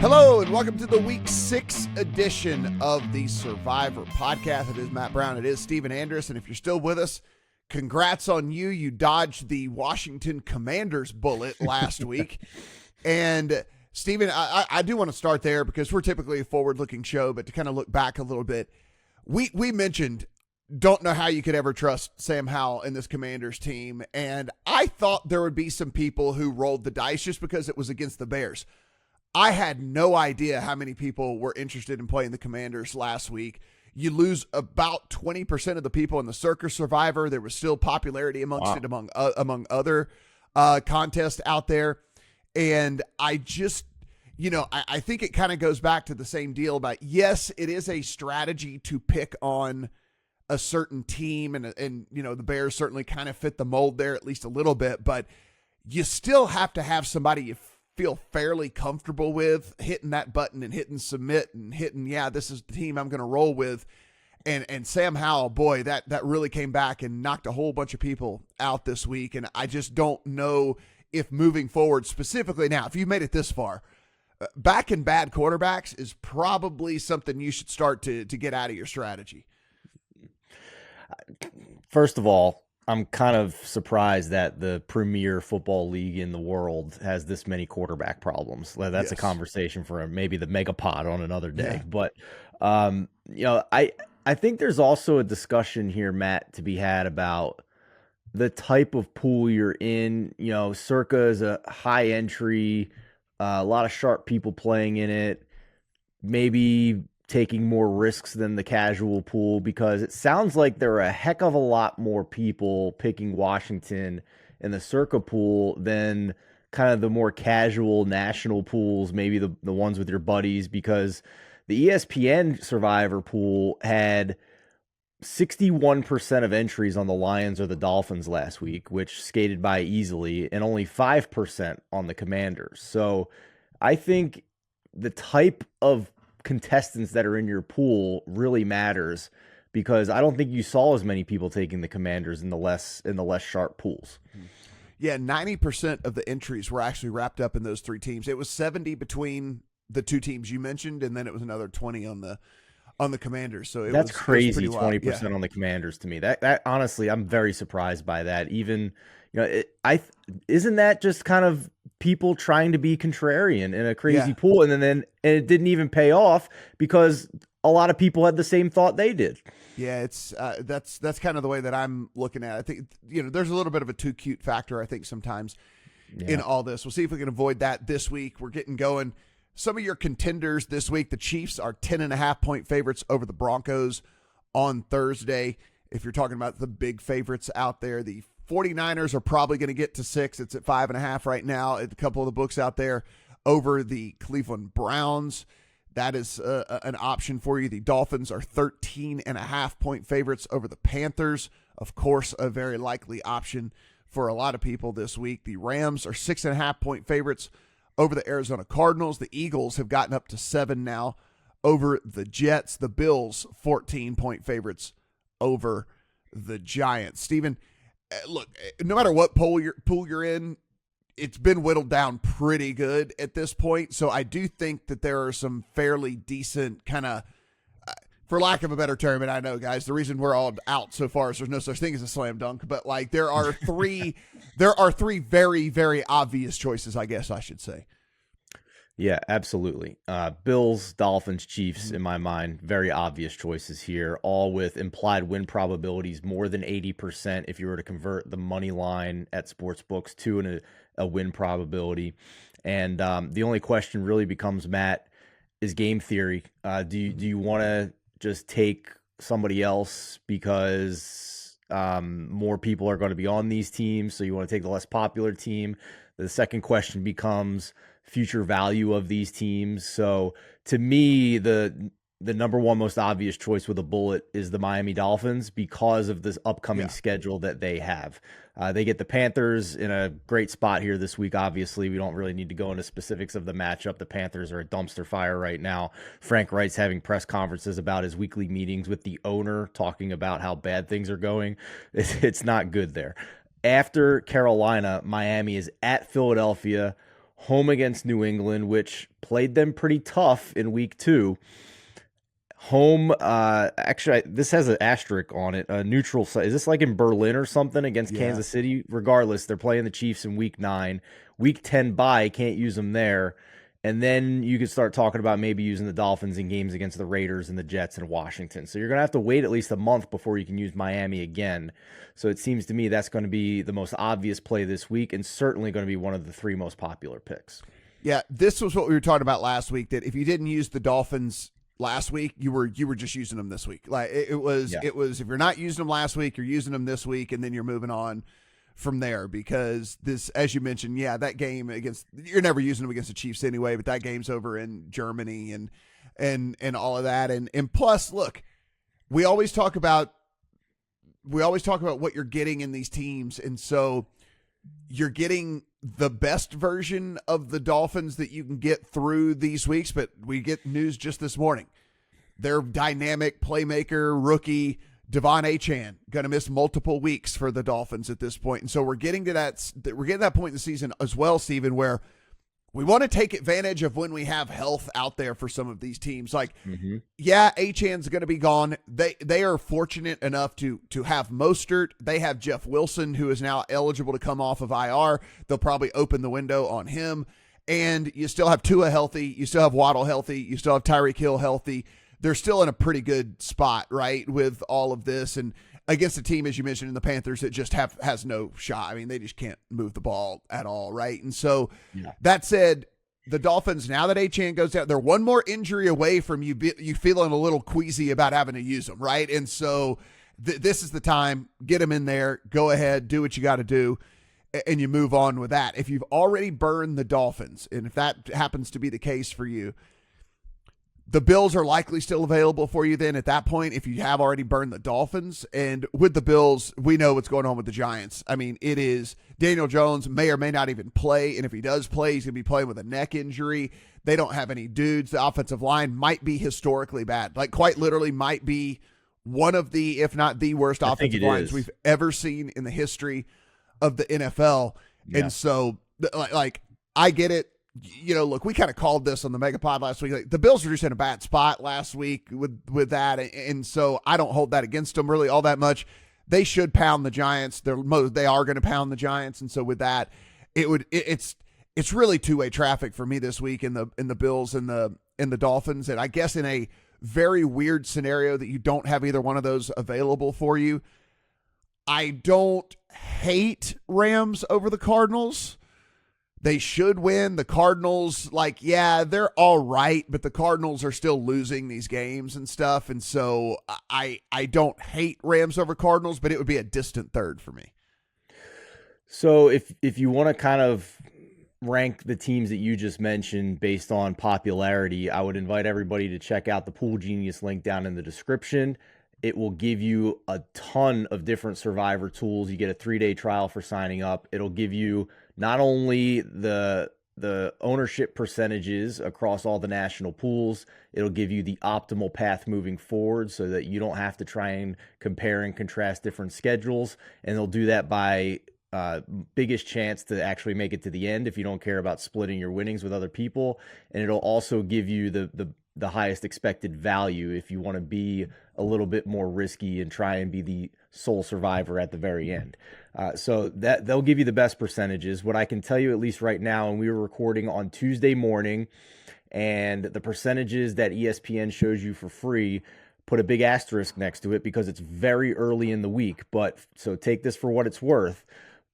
Hello and welcome to the Week 6 edition of the Survivor Podcast. It is Matt Brown. It is Steven Andrus. And if you're still with us, congrats on you. You dodged the Washington Commanders bullet last week. And Steven, I do want to start there because we're typically a forward-looking show, but to kind of look back a little bit, we mentioned don't know how you could ever trust Sam Howell in this Commanders team. And I thought there would be some people who rolled the dice just because it was against the Bears. I had no idea how many people were interested in playing the Commanders last week. You lose about 20% of the people in the Circa Survivor. There was still popularity amongst it among other contests out there. And I just, I think it kind of goes back to the same deal about, yes, it is a strategy to pick on a certain team. And the Bears certainly kind of fit the mold there at least a little bit. But you still have to have somebody you feel fairly comfortable with hitting that button and hitting submit and hitting, this is the team I'm going to roll with. And Sam Howell, boy, that really came back and knocked a whole bunch of people out this week. And I just don't know if moving forward specifically now, if you've made it this far, backing bad quarterbacks is probably something you should start to get out of your strategy. First of all, I'm kind of surprised that the premier football league in the world has this many quarterback problems. That's a conversation for maybe the megapod on another day. Yeah. But, I think there's also a discussion here, Matt, to be had about the type of pool you're in. Circa is a high entry, a lot of sharp people playing in it, maybe taking more risks than the casual pool, because it sounds like there are a heck of a lot more people picking Washington in the Circa pool than kind of the more casual national pools, maybe the ones with your buddies, because the ESPN Survivor pool had 61% of entries on the Lions or the Dolphins last week, which skated by easily, and only 5% on the Commanders. So I think the type of contestants that are in your pool really matters, because I don't think you saw as many people taking the Commanders in the less sharp pools. Yeah, 90% of the entries were actually wrapped up in those three teams. It was 70 between the two teams you mentioned, and then it was another 20 on the Commanders. So that's crazy. 20% on the Commanders to me. That honestly, I'm very surprised by that. Even isn't that just kind of people trying to be contrarian in a crazy pool, and then it didn't even pay off because a lot of people had the same thought they did. Yeah, it's that's kind of the way that I'm looking at it. I think there's a little bit of a too cute factor, I think, sometimes in all this. We'll see if we can avoid that this week. We're getting going. Some of your contenders this week: the Chiefs are 10.5-point favorites over the Broncos on Thursday. If you're talking about the big favorites out there, the 49ers are probably going to get to 6. It's at 5.5 right now at a couple of the books out there over the Cleveland Browns. That is an option for you. The Dolphins are 13.5-point favorites over the Panthers. Of course, a very likely option for a lot of people this week. The Rams are 6.5-point favorites over the Arizona Cardinals. The Eagles have gotten up to 7 now over the Jets. The Bills, 14-point favorites over the Giants. Steven, look, no matter what pool you're in, it's been whittled down pretty good at this point. So I do think that there are some fairly decent kind of, for lack of a better term, and I know, guys, the reason we're all out so far is there's no such thing as a slam dunk, but like there are three very, very obvious choices, I guess I should say. Yeah, absolutely. Bills, Dolphins, Chiefs, in my mind, very obvious choices here, all with implied win probabilities more than 80% if you were to convert the money line at Sportsbooks to a win probability. And the only question really becomes, Matt, is game theory. Do you want to just take somebody else because more people are going to be on these teams, so you want to take the less popular team? The second question becomes future value of these teams. So to me, the number one most obvious choice with a bullet is the Miami Dolphins because of this upcoming schedule that they have. They get the Panthers in a great spot here this week. Obviously, we don't really need to go into specifics of the matchup. The Panthers are a dumpster fire right now. Frank Wright's having press conferences about his weekly meetings with the owner, talking about how bad things are going. It's not good there. After Carolina, Miami is at Philadelphia, home against New England, which played them pretty tough in week 2. Home, actually, this has an asterisk on it. A neutral site. Is this like in Berlin or something against Kansas City? Regardless, they're playing the Chiefs in week 9. Week 10 bye, can't use them there. And then you could start talking about maybe using the Dolphins in games against the Raiders and the Jets and Washington. So you're going to have to wait at least a month before you can use Miami again. So it seems to me that's going to be the most obvious play this week and certainly going to be one of the 3 most popular picks. Yeah, this was what we were talking about last week, that if you didn't use the Dolphins last week, you were just using them this week. Like it was if you're not using them last week, you're using them this week, and then you're moving on from there, because this, as you mentioned, that game against, you're never using them against the Chiefs anyway, but that game's over in Germany and all of that. And plus, look, we always talk about what you're getting in these teams. And so you're getting the best version of the Dolphins that you can get through these weeks, but we get news just this morning. Their dynamic playmaker rookie Devon Achane going to miss multiple weeks for the Dolphins at this point. And so we're getting to that point in the season as well, Stephen, where we want to take advantage of when we have health out there for some of these teams. Like, Achane's going to be gone. They are fortunate enough to have Mostert. They have Jeff Wilson, who is now eligible to come off of IR. They'll probably open the window on him. And you still have Tua healthy. You still have Waddle healthy. You still have Tyreek Hill healthy. They're still in a pretty good spot, right, with all of this. And against a team, as you mentioned, in the Panthers, that just has no shot. I mean, they just can't move the ball at all, right? And so that said, the Dolphins, now that Achane goes down, they're one more injury away from you feeling a little queasy about having to use them, right? And so this is the time. Get them in there. Go ahead. Do what you got to do, and you move on with that. If you've already burned the Dolphins, and if that happens to be the case for you, the Bills are likely still available for you then at that point, if you have already burned the Dolphins. And with the Bills, we know what's going on with the Giants. I mean, it is Daniel Jones may or may not even play. And if he does play, he's going to be playing with a neck injury. They don't have any dudes. The offensive line might be historically bad. Like, quite literally might be one of the, if not the worst offensive lines we've ever seen in the history of the NFL. Yeah. And so, like, I get it. You know, look, we kind of called this on the Megapod last week. Like, the Bills were just in a bad spot last week with that, and so I don't hold that against them really all that much. They should pound the Giants. They are going to pound the Giants, and so with that, it's really two-way traffic for me this week in the Bills and the Dolphins. And I guess in a very weird scenario that you don't have either one of those available for you, I don't hate Rams over the Cardinals. They should win. The Cardinals, they're all right, but the Cardinals are still losing these games and stuff. And so I don't hate Rams over Cardinals, but it would be a distant third for me. So if you want to kind of rank the teams that you just mentioned based on popularity, I would invite everybody to check out the Pool Genius link down in the description. It will give you a ton of different Survivor tools. You get a 3-day trial for signing up. It'll give you not only the ownership percentages across all the national pools, it'll give you the optimal path moving forward so that you don't have to try and compare and contrast different schedules. And they'll do that by biggest chance to actually make it to the end if you don't care about splitting your winnings with other people. And it'll also give you the highest expected value if you want to be a little bit more risky and try and be the sole survivor at the very end. So that they'll give you the best percentages. What I can tell you, at least right now, and we were recording on Tuesday morning, and the percentages that ESPN shows you for free, put a big asterisk next to it because it's very early in the week. But so take this for what it's worth.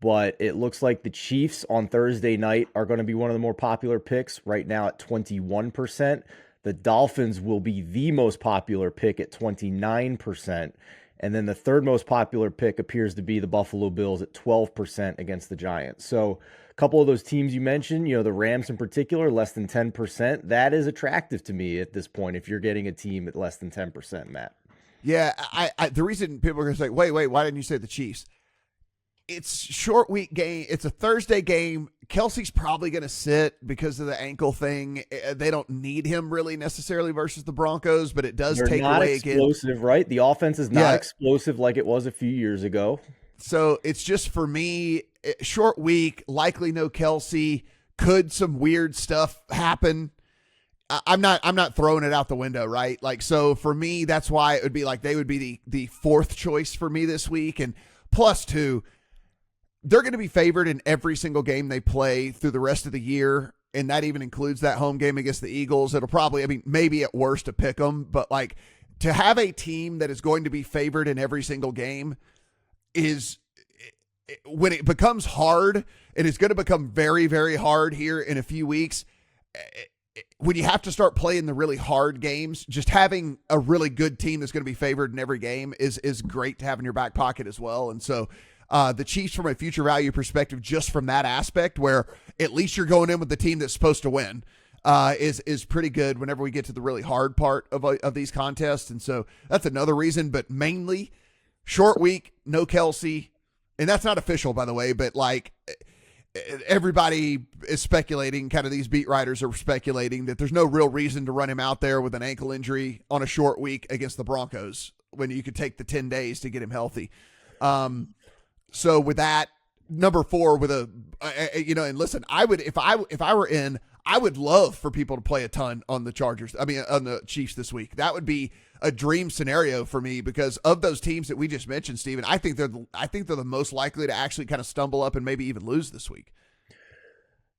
But it looks like the Chiefs on Thursday night are going to be one of the more popular picks right now at 21%. The Dolphins will be the most popular pick at 29%. And then the third most popular pick appears to be the Buffalo Bills at 12% against the Giants. So a couple of those teams you mentioned, the Rams in particular, less than 10%. That is attractive to me at this point if you're getting a team at less than 10%, Matt. Yeah, I the reason people are going to say, wait, why didn't you say the Chiefs? It's short week game. It's a Thursday game. Kelsey's probably going to sit because of the ankle thing. They don't need him really necessarily versus the Broncos, but it does take away again. Explosive, right? The offense is not explosive like it was a few years ago. So it's just, for me, short week, likely no Kelsey. Could some weird stuff happen? I'm not throwing it out the window, right? Like, so for me, that's why it would be like they would be the fourth choice for me this week. And plus two, they're going to be favored in every single game they play through the rest of the year. And that even includes that home game against the Eagles. It'll probably, I mean, maybe at worst to pick them, but like to have a team that is going to be favored in every single game is, when it becomes hard, and it's going to become very, very hard here in a few weeks, when you have to start playing the really hard games, just having a really good team that's going to be favored in every game is great to have in your back pocket as well. And so the Chiefs, from a future value perspective, just from that aspect where at least you're going in with the team that's supposed to win, is pretty good whenever we get to the really hard part of these contests. And so that's another reason, but mainly short week, no Kelsey. And that's not official, by the way, but like everybody is speculating, kind of these beat writers are speculating that there's no real reason to run him out there with an ankle injury on a short week against the Broncos when you could take the 10 days to get him healthy. So with that, number 4 with and listen, I would, if I were in, I would love for people to play a ton on the on the Chiefs this week. That would be a dream scenario for me, because of those teams that we just mentioned, Steven, I think they're the most likely to actually kind of stumble up and maybe even lose this week.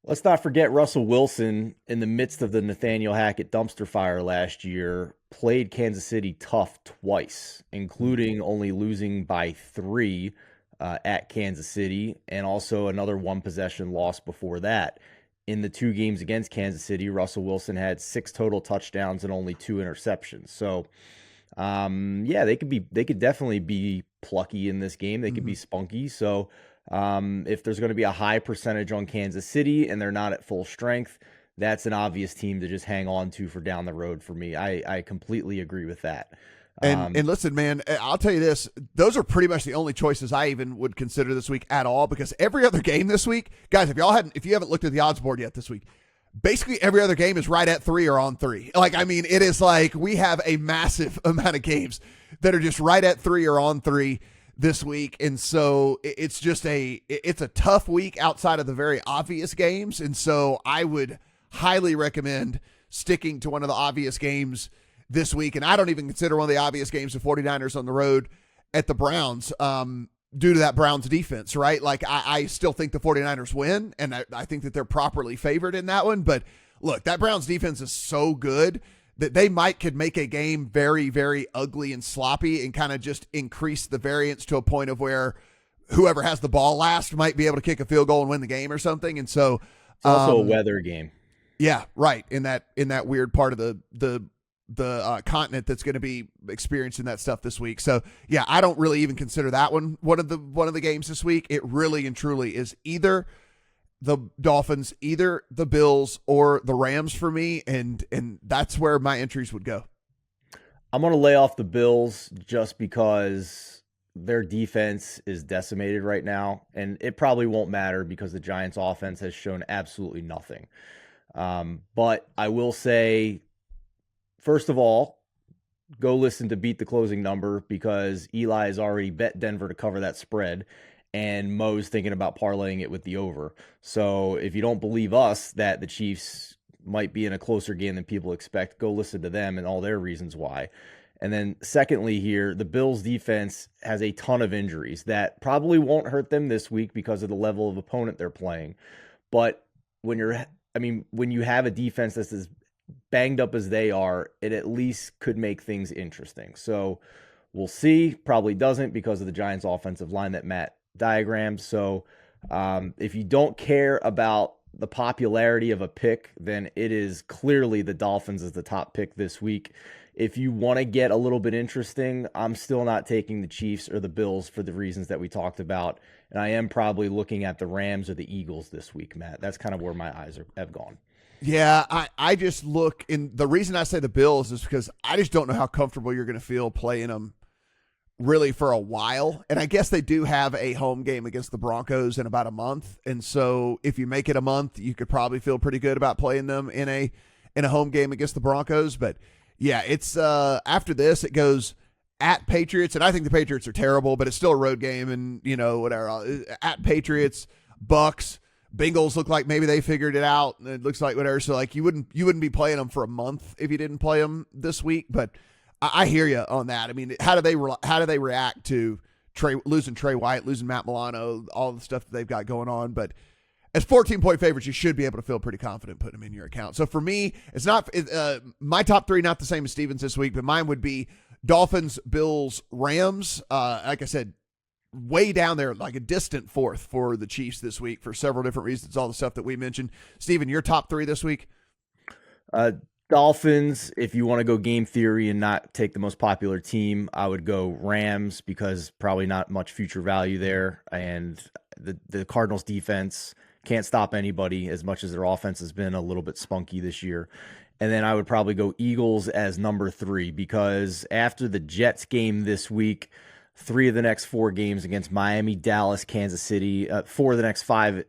Let's not forget Russell Wilson, in the midst of the Nathaniel Hackett dumpster fire last year, played Kansas City tough twice, including only losing by 3 at Kansas City, and also another 1-possession loss before that. In the 2 games against Kansas City, Russell Wilson had 6 total touchdowns and only 2 interceptions. So, they could definitely be plucky in this game. They could be spunky. So, if there's going to be a high percentage on Kansas City and they're not at full strength, that's an obvious team to just hang on to for down the road for me. I completely agree with that. And listen, man, I'll tell you this. Those are pretty much the only choices I even would consider this week at all, because every other game this week, guys, if you haven't looked at the odds board yet this week, basically every other game is right at 3 or on 3. Like, I mean, it is like we have a massive amount of games that are just right at 3 or on 3 this week. And so it's just it's a tough week outside of the very obvious games. And so I would highly recommend sticking to one of the obvious games this week. And I don't even consider one of the obvious games the 49ers on the road at the Browns, due to that Browns defense, right? Like, I still think the 49ers win, and I think that they're properly favored in that one. But look, that Browns defense is so good that they could make a game very, very ugly and sloppy and kind of just increase the variance to a point of where whoever has the ball last might be able to kick a field goal and win the game or something. And so it's also a weather game. Yeah, right. In that weird part of the continent that's going to be experiencing that stuff this week. So yeah, I don't really even consider that one of the games this week. It really and truly is either the Dolphins, either the Bills, or the Rams for me, and that's where my entries would go. I'm going to lay off the Bills just because their defense is decimated right now, and it probably won't matter because the Giants' offense has shown absolutely nothing. But I will say, first of all, go listen to Beat the Closing Number, because Eli has already bet Denver to cover that spread, and Mo's thinking about parlaying it with the over. So if you don't believe us that the Chiefs might be in a closer game than people expect, go listen to them and all their reasons why. And then secondly here, the Bills defense has a ton of injuries that probably won't hurt them this week because of the level of opponent they're playing. But when you have a defense that's as banged up as they are, it at least could make things interesting. So we'll see. Probably doesn't because of the Giants' offensive line that Matt diagrammed. So if you don't care about the popularity of a pick, then it is clearly the Dolphins as the top pick this week. If you want to get a little bit interesting, I'm still not taking the Chiefs or the Bills for the reasons that we talked about. And I am probably looking at the Rams or the Eagles this week, Matt. That's kind of where my eyes have gone. Yeah, I just look, and the reason I say the Bills is because I just don't know how comfortable you're going to feel playing them really for a while. And I guess they do have a home game against the Broncos in about a month. And so if you make it a month, you could probably feel pretty good about playing them in a home game against the Broncos. But yeah, it's after this, it goes at Patriots. And I think the Patriots are terrible, but it's still a road game and, whatever. At Patriots, Bucks, Bengals look like maybe they figured it out. And it looks like whatever. So like you wouldn't be playing them for a month if you didn't play them this week. But I hear you on that. I mean, how do they react to losing Trey White, losing Matt Milano, all the stuff that they've got going on? But as 14-point favorites, you should be able to feel pretty confident putting them in your account. So for me, it's not my top three, not the same as Steven's this week, but mine would be Dolphins, Bills, Rams. Like I said, way down there, like a distant fourth for the Chiefs this week for several different reasons, all the stuff that we mentioned. Steven, your top three this week? Dolphins, if you want to go game theory and not take the most popular team, I would go Rams because probably not much future value there. And the Cardinals defense can't stop anybody as much as their offense has been a little bit spunky this year. And then I would probably go Eagles as number 3 because after the Jets game this week, 3 of the next 4 games against Miami, Dallas, Kansas City, 4 of the next 5,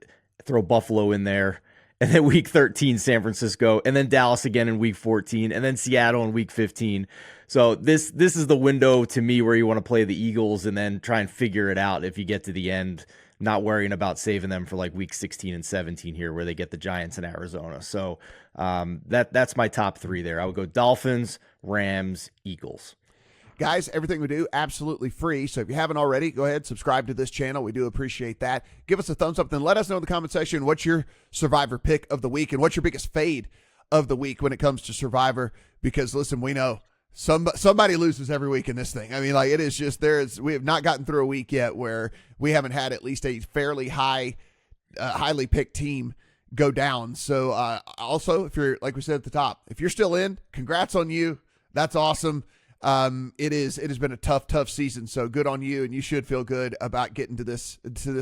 throw Buffalo in there, and then week 13, San Francisco, and then Dallas again in week 14, and then Seattle in week 15. So this is the window to me where you want to play the Eagles and then try and figure it out if you get to the end, not worrying about saving them for like week 16 and 17 here where they get the Giants in Arizona. So that's my top 3 there. I would go Dolphins, Rams, Eagles. Guys, everything we do, absolutely free. So if you haven't already, go ahead, subscribe to this channel. We do appreciate that. Give us a thumbs up, then let us know in the comment section what's your Survivor pick of the week and what's your biggest fade of the week when it comes to Survivor. Because, listen, we know somebody loses every week in this thing. I mean, like, it is just we have not gotten through a week yet where we haven't had at least a fairly highly picked team go down. So also, if you're, like we said at the top, if you're still in, congrats on you. That's awesome. It has been a tough season. So good on you. And you should feel good about getting to this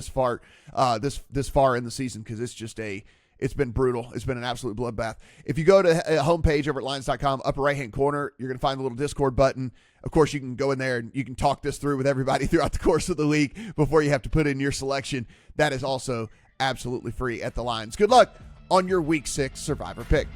far in the season. Cause it's been brutal. It's been an absolute bloodbath. If you go to homepage over at Lions.com, upper right-hand corner, you're going to find the little Discord button. Of course, you can go in there and you can talk this through with everybody throughout the course of the week before you have to put in your selection. That is also absolutely free at the Lions. Good luck on your week 6 Survivor pick.